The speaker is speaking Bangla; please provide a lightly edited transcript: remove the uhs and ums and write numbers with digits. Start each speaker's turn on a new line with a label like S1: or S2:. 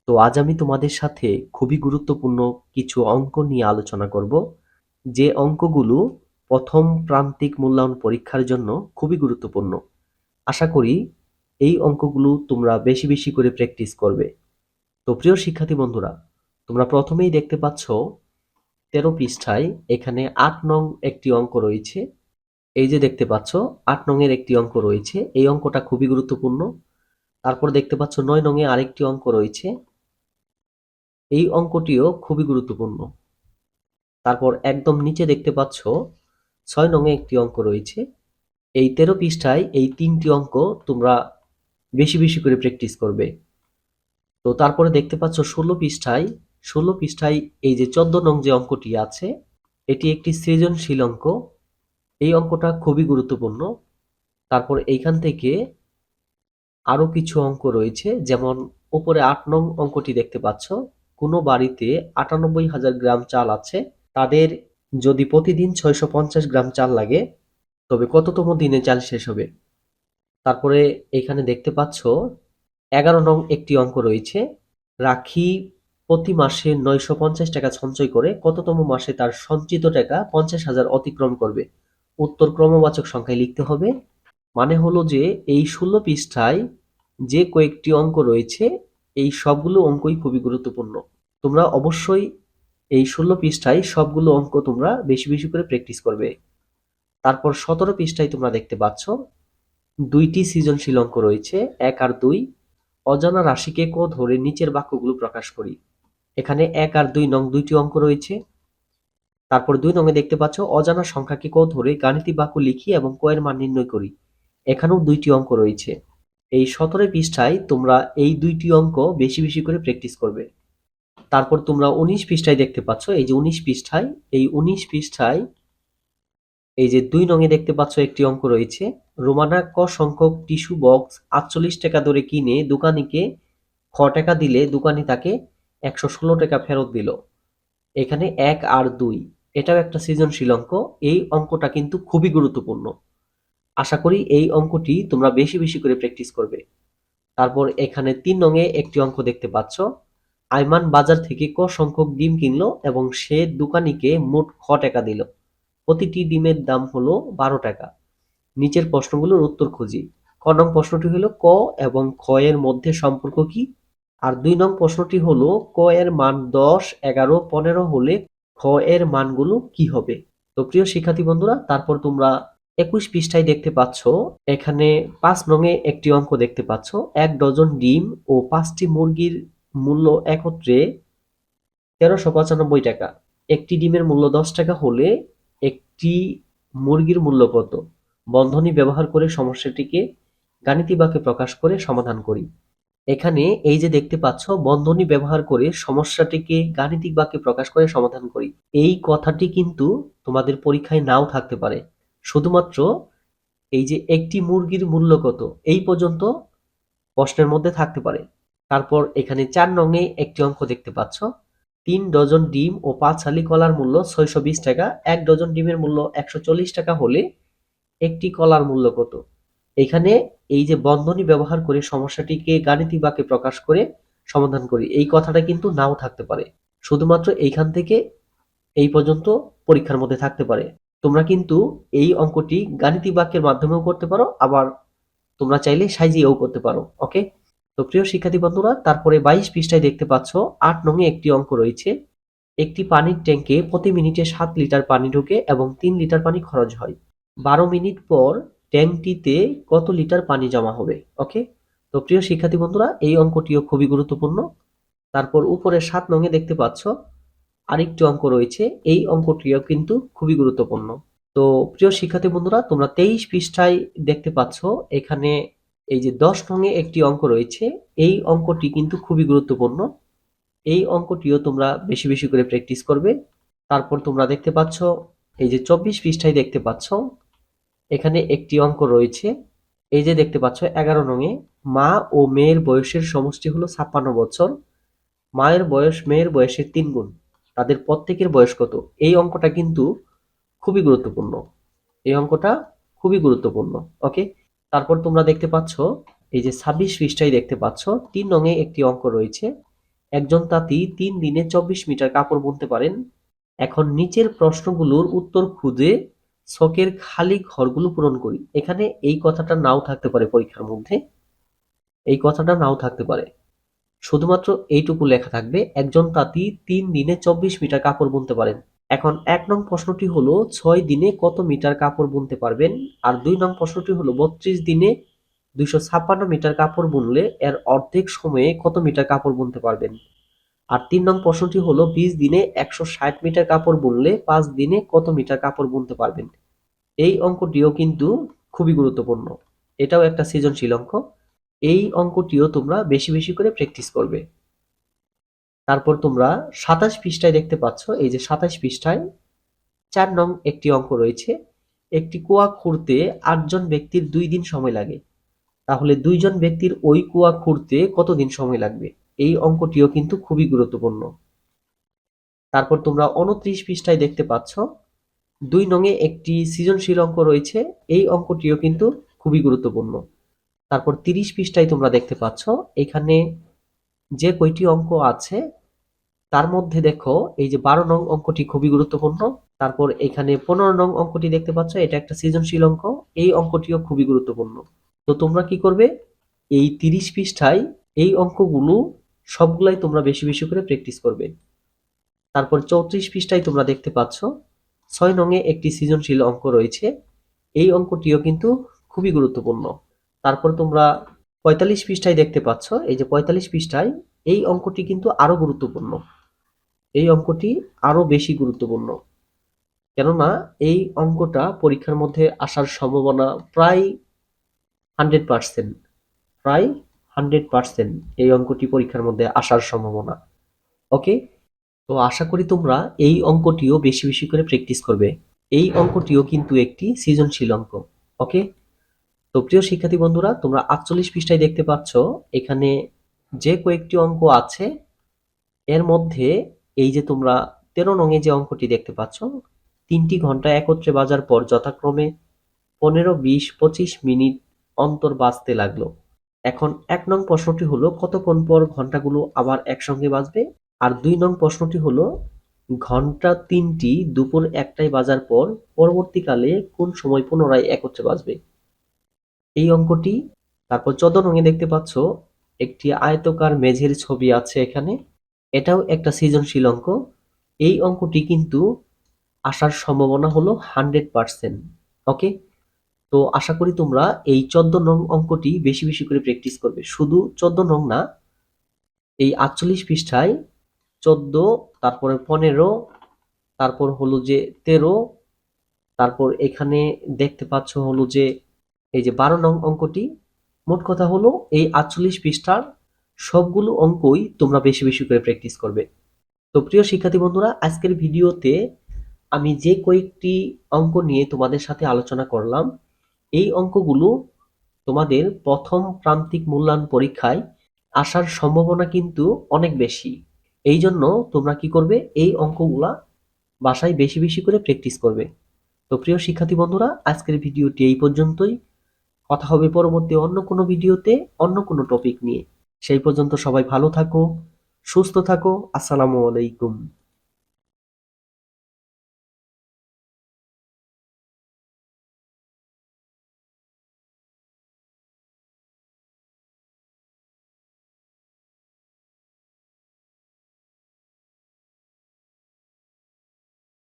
S1: তো আজ আমি তোমাদের সাথে খুবই গুরুত্বপূর্ণ কিছু অঙ্ক নিয়ে আলোচনা করব, যে অঙ্কগুলো প্রথম প্রান্তিক মূল্যায়ন পরীক্ষার জন্য খুবই গুরুত্বপূর্ণ। আশা করি এই অঙ্কগুলো তোমরা বেশি বেশি করে প্র্যাকটিস করবে। তো প্রিয় শিক্ষার্থী বন্ধুরা, তোমরা প্রথমেই দেখতে পাচ্ছ 13 পৃষ্ঠায় এখানে 8 নং একটি অঙ্ক রয়েছে। এই যে দেখতে পাচ্ছ 8 নং এর একটি অঙ্ক রয়েছে, এই অঙ্কটা খুবই গুরুত্বপূর্ণ। তারপর দেখতে পাচ্ছ 9 নং এ আরেকটি অঙ্ক রয়েছে, এই অঙ্কটিও খুবই গুরুত্বপূর্ণ। তারপর একদম নিচে দেখতে পাচ্ছ 6 নং এ একটি অঙ্ক রয়েছে। এই 13 পৃষ্ঠায় এই 3টি অঙ্ক তোমরা বেশি বেশি করে প্র্যাকটিস করবে। তো তারপরে দেখতে পাচ্ছ 16 পৃষ্ঠায় এই যে 14 নং যে অঙ্কটি আছে, এটি একটি সৃজনশীল অঙ্ক। এই অঙ্কটা খুবই গুরুত্বপূর্ণ। তারপর এইখান থেকে আরো কিছু অঙ্ক রয়েছে, যেমন উপরে 8 নং অঙ্কটি দেখতে পাচ্ছ, কোনো বাড়িতে 98,000 গ্রাম চাল আছে, তাদের যদি প্রতিদিন 650 গ্রাম চাল লাগে তবে কততম দিনে চাল শেষ হবে। তারপরে এখানে দেখতে পাচ্ছ 11 নং একটি অঙ্ক রয়েছে, রাখি প্রতি মাসে 950 টাকা সঞ্চয় করে কততম মাসে তার সঞ্চিত টাকা 50,000 অতিক্রম করবে। উত্তর ক্রমবাচক সংখ্যায় লিখতে হবে। মানে হলো যে এই 16 পৃষ্ঠায় যে কয়েকটি অঙ্ক রয়েছে, এই সবগুলো অঙ্কই খুবই গুরুত্বপূর্ণ। তোমরা অবশ্যই এই 16 পৃষ্ঠায় সবগুলো অঙ্ক তোমরা বেশি বেশি করে প্র্যাকটিস করবে। তারপর 17 পৃষ্ঠায় তোমরা দেখতে পাচ্ছ 2টি সৃজনশীল অঙ্ক রয়েছে, 1 আর 2। অজানা রাশিকে ক ধরে নিচের বাক্যগুলো প্রকাশ করি। এখানে 1 আর 2 নং 2টি অঙ্ক রয়েছে। তারপর 2 নং এ দেখতে পাচ্ছ অজানা সংখ্যাকে ক ধরে গাণিতিক বাক্য লিখি এবং ক এর মান নির্ণয় করি। এখানেও 2টি অঙ্ক রয়েছে। এই 17 পৃষ্ঠায় তোমরা এই 2টি অঙ্ক বেশি বেশি করে প্র্যাকটিস করবে। তারপর তোমরা 19 পৃষ্ঠায় দেখতে পাচ্ছ, এই যে 19 পৃষ্ঠায়, এই 19 পৃষ্ঠায় এই যে 2 নং এ দেখতে পাচ্ছ একটি অঙ্ক রয়েছে, রোমানা ক সংখ্যক টিস্যু বক্স 48 টাকা দরে কিনে দোকানিকে খ টাকা দিলে দোকানি তাকে 116 টাকা ফেরত দিল। এখানে 1 আর 2 এটাও একটা সৃজনশীল অঙ্ক। এই অঙ্কটা কিন্তু খুবই গুরুত্বপূর্ণ। আশা করি এই অঙ্কটি তোমরা বেশি বেশি করে প্র্যাকটিস করবে। তারপর এখানে 3 নং এ একটি অঙ্ক দেখতে পাচ্ছ, আইমান বাজার থেকে ক সংখ্যক ডিম কিনলো এবং সে দোকানিকে মোট খ টাকা দিল। প্রতিটি ডিমের দাম হলো 12 টাকা। নিচের প্রশ্নগুলোর উত্তর খুঁজি। ক নং প্রশ্নটি হলো ক এবং খ এর মধ্যে সম্পর্ক কি? আর 2 নং প্রশ্নটি হলো ক এর মান 10, 11, 15 হলে খ এর মানগুলো কি হবে? তো প্রিয় শিক্ষার্থী বন্ধুরা, তারপর তোমরা 21 পৃষ্ঠায় দেখতে পাচ্ছ, এখানে 5 নং এ একটি অঙ্ক দেখতে পাচ্ছ, 1 ডজন ডিম ও 5টি মুরগির মূল্য একত্রে 1395 টাকা। একটি ডিমের মূল্য 10 টাকা হলে একটি মুরগির মূল্য কত? বন্ধনী ব্যবহার করে সমস্যাটিকে গাণিতিক বাক্যে প্রকাশ করে সমাধান করি। এখানে এই যে দেখতে পাচ্ছ, বন্ধনী ব্যবহার করে সমস্যাটিকে গাণিতিক বাক্যে প্রকাশ করে সমাধান করি, এই কথাটি কিন্তু তোমাদের পরীক্ষায় নাও থাকতে পারে। শুধুমাত্র এই যে একটি মুরগির মূল্য কত এই পর্যন্ত প্রশ্নের মধ্যে থাকতে পারে। তারপর এখানে 4 নং এ একটি অঙ্ক দেখতে পাচ্ছ, 3 ডজন ডিম ও 5 হালি কলার মূল্য 620 টাকা। 1 ডজন ডিমের মূল্য 140 টাকা হলে একটি কলার মূল্য কত? এখানে এই যে বন্ধনী ব্যবহার করে সমস্যাটিকে গাণিতিক বাক্যে প্রকাশ করে সমাধান করি, এই কথাটা কিন্তু নাও থাকতে পারে। শুধুমাত্র এইখান থেকে এই পর্যন্ত পরীক্ষার মধ্যে থাকতে পারে। তোমরা কিন্তু এই অঙ্কটি গাণিতিক বাক্যের মাধ্যমেও করতে পারো, আবার তোমরা চাইলে সাজিয়েও করতে পারো। ওকে? তো প্রিয় শিক্ষার্থী বন্ধুরা, তারপরে 22 পৃষ্ঠায় দেখতে পাচ্ছ 8 নং এ একটি অঙ্ক রয়েছে, একটি পানির ট্যাঙ্কে প্রতি মিনিটে 7 লিটার পানি ঢোকে এবং 3 লিটার পানি খরচ হয়। 12 মিনিট পর ট্যাঙ্কটিতে কত লিটার পানি জমা হবে? ওকে? তো প্রিয় শিক্ষার্থী বন্ধুরা, এই অঙ্কটিও খুবই গুরুত্বপূর্ণ। তারপর উপরে 7 নং এ দেখতে পাচ্ছ আরেকটি অঙ্ক রয়েছে, এই অঙ্কটিও কিন্তু খুবই গুরুত্বপূর্ণ। তো প্রিয় শিক্ষার্থী বন্ধুরা, তোমরা 23 পৃষ্ঠায় দেখতে পাচ্ছ, এখানে এই যে 10 নং এ একটি অঙ্ক রয়েছে, এই অঙ্কটি কিন্তু খুবই গুরুত্বপূর্ণ। এই অঙ্কটিও তোমরা বেশি বেশি করে প্র্যাকটিস করবে। তারপর তোমরা দেখতে পাচ্ছ এই যে 24 পৃষ্ঠায় দেখতে পাচ্ছ, এখানে একটি অঙ্ক রয়েছে, এই যে দেখতে পাচ্ছ 11 নং এ, মা ও মেয়ের বয়সের সমষ্টি হলো 56 বছর। মায়ের বয়স মেয়ের বয়সের 3 গুণ। তাদের প্রত্যেকের বয়স কত? এই অঙ্কটা কিন্তু খুবই গুরুত্বপূর্ণ। এই অঙ্কটা খুবই গুরুত্বপূর্ণ। ওকে? তারপর তোমরা দেখতে পাচ্ছ এই যে 26 পৃষ্ঠায় দেখতে পাচ্ছ 3 নং এ একটি অঙ্ক রয়েছে, একজন তাঁতি 3 দিনে 24 মিটার কাপড় বুনতে পারেন। এখন নিচের প্রশ্নগুলোর উত্তর খুঁজে ছকের খালি ঘরগুলো পূরণ করি। এখানে এই কথাটা নাও থাকতে পারে পরীক্ষার মধ্যে, এই কথাটা নাও থাকতে পারে। শুধুমাত্র এইটুকু লেখা থাকবে, একজন তাঁতি 3 দিনে 24 মিটার কাপড় বুনতে পারেন। এখন 1 নং প্রশ্নটি হলো 6 দিনে কত মিটার কাপড় বুনতে পারবেন? আর 2 নং প্রশ্নটি হলো 32 দিনে 256 মিটার কাপড় বুনলে এর অর্ধেক সময়ে কত মিটার কাপড় বুনতে পারবেন? আর 3 নং প্রশ্নটি হলো 20 দিনে 160 মিটার কাপড় বুনলে 5 দিনে কত মিটার কাপড় বুনতে পারবেন? এই অঙ্কটিও কিন্তু খুবই গুরুত্বপূর্ণ। এটাও একটা সৃজনশীল অঙ্ক। এই অঙ্কটিও তোমরা বেশি বেশি করে প্র্যাকটিস করবে। তারপর তোমরা 27 পৃষ্ঠায় দেখতে পাচ্ছ, এই যে 27 পৃষ্ঠায় 4 নং একটি অঙ্ক রয়েছে। একটি কুয়া খুঁড়তে 8 জন ব্যক্তির 2 দিন সময় লাগে। তাহলে 2 জন ব্যক্তির ওই কুয়া খুঁড়তে কতদিন সময় লাগবে? এই অঙ্কটিও কিন্তু খুবই গুরুত্বপূর্ণ। তারপর তোমরা 29 পৃষ্ঠায় দেখতে পাচ্ছ 2 নংয়ে একটি সৃজনশীল অঙ্ক রয়েছে। এই অঙ্কটিও কিন্তু খুবই গুরুত্বপূর্ণ। তারপর 30 পৃষ্ঠায় তোমরা দেখতে পাচ্ছ এখানে যে কয়টি অঙ্ক আছে তার মধ্যে দেখো এই যে 12 নং অঙ্কটি খুবই গুরুত্বপূর্ণ। তারপর এখানে 15 নং অঙ্কটি দেখতে পাচ্ছ, এটা একটা সৃজনশীল অঙ্ক। এই অঙ্কটিও খুবই গুরুত্বপূর্ণ। তো তোমরা কি করবে, এই 30 পৃষ্ঠায় এই অঙ্কগুলো সবগুলাই তোমরা বেশি বেশি করে প্র্যাকটিস করবে। তারপর 34 পৃষ্ঠায় তোমরা দেখতে পাচ্ছ 6 নংয়ে একটি সৃজনশীল অঙ্ক রয়েছে। এই অঙ্কটিও কিন্তু খুবই গুরুত্বপূর্ণ। তারপর তোমরা 45 পৃষ্ঠায় দেখতে পাচ্ছ, এই যে 45 পৃষ্ঠায় এই অঙ্কটি কিন্তু আরো গুরুত্বপূর্ণ। এই অঙ্কটি আরো বেশি গুরুত্বপূর্ণ, কেননা এই অঙ্কটা পরীক্ষার মধ্যে আসার সম্ভাবনা প্রায় 100%, প্রায় 100% এই অঙ্কটি পরীক্ষার মধ্যে আসার সম্ভাবনা। ওকে, তো আশা করি তোমরা এই অঙ্কটিও বেশি বেশি করে প্র্যাকটিস করবে। এই অঙ্কটিও কিন্তু একটি সৃজনশীল অঙ্ক। ওকে, তো প্রিয় শিক্ষার্থী বন্ধুরা, তোমরা 48 পৃষ্ঠায় দেখতে পাচ্ছ এখানে যে কয়েকটি অঙ্ক আছে এর মধ্যে এই যে তোমরা 13 নংয়ে যে অঙ্কটি দেখতে পাচ্ছ, 3টি ঘন্টা একত্রে বাজার পর যথাক্রমে 15, 20, 25 মিনিট অন্তর বাজতে লাগলো। এখন 1 নং প্রশ্নটি হলো কতক্ষণ পর ঘন্টাগুলো আবার একসঙ্গে বাজবে? আর 2 নং প্রশ্নটি হলো ঘন্টা 3টি দুপুর 1টায় বাজার পর পরবর্তীকালে কোন সময় পুনরায় একত্রে বাজবে? এই অঙ্কটি। তারপর 14 নংয়ে দেখতে পাচ্ছ একটি আয়তকার মেঝের ছবি আছে এখানে। এটাও একটা সৃজনশীল অঙ্ক। এই অঙ্কটি কিন্তু আসার সম্ভাবনা হলো 100%। ওকে, তো আশা করি তোমরা এই 14 নং অঙ্কটি বেশি বেশি করে প্র্যাকটিস করবে। শুধু 14 নং না, এই 48 পৃষ্ঠায় 14, তারপরে 15, তারপর হলো যে 13, তারপর এখানে দেখতে পাচ্ছ হলো যে এই যে 12 নং অঙ্কটি। মোট কথা হলো এই 48 পৃষ্ঠার সবগুলো অঙ্কই তোমরা বেশি বেশি করে প্র্যাকটিস করবে। তো প্রিয় শিক্ষার্থী বন্ধুরা, আজকের ভিডিওতে আমি যে কয়েকটি অঙ্ক নিয়ে তোমাদের সাথে আলোচনা করলাম, এই অঙ্কগুলো তোমাদের প্রথম প্রান্তিক মূল্যায়ন পরীক্ষায় আসার সম্ভাবনা কিন্তু অনেক বেশি। এই জন্য তোমরা কি করবে, এই অঙ্কগুলা বাসায় বেশি বেশি করে প্র্যাকটিস করবে। তো প্রিয় শিক্ষার্থী বন্ধুরা, আজকের ভিডিওটি এই পর্যন্তই। কথা হবে পরবর্তী অন্য কোনো ভিডিওতে অন্য কোনো টপিক নিয়ে। সেই পর্যন্ত সবাই ভালো থাকো, সুস্থ থাকো। আসসালামু আলাইকুম।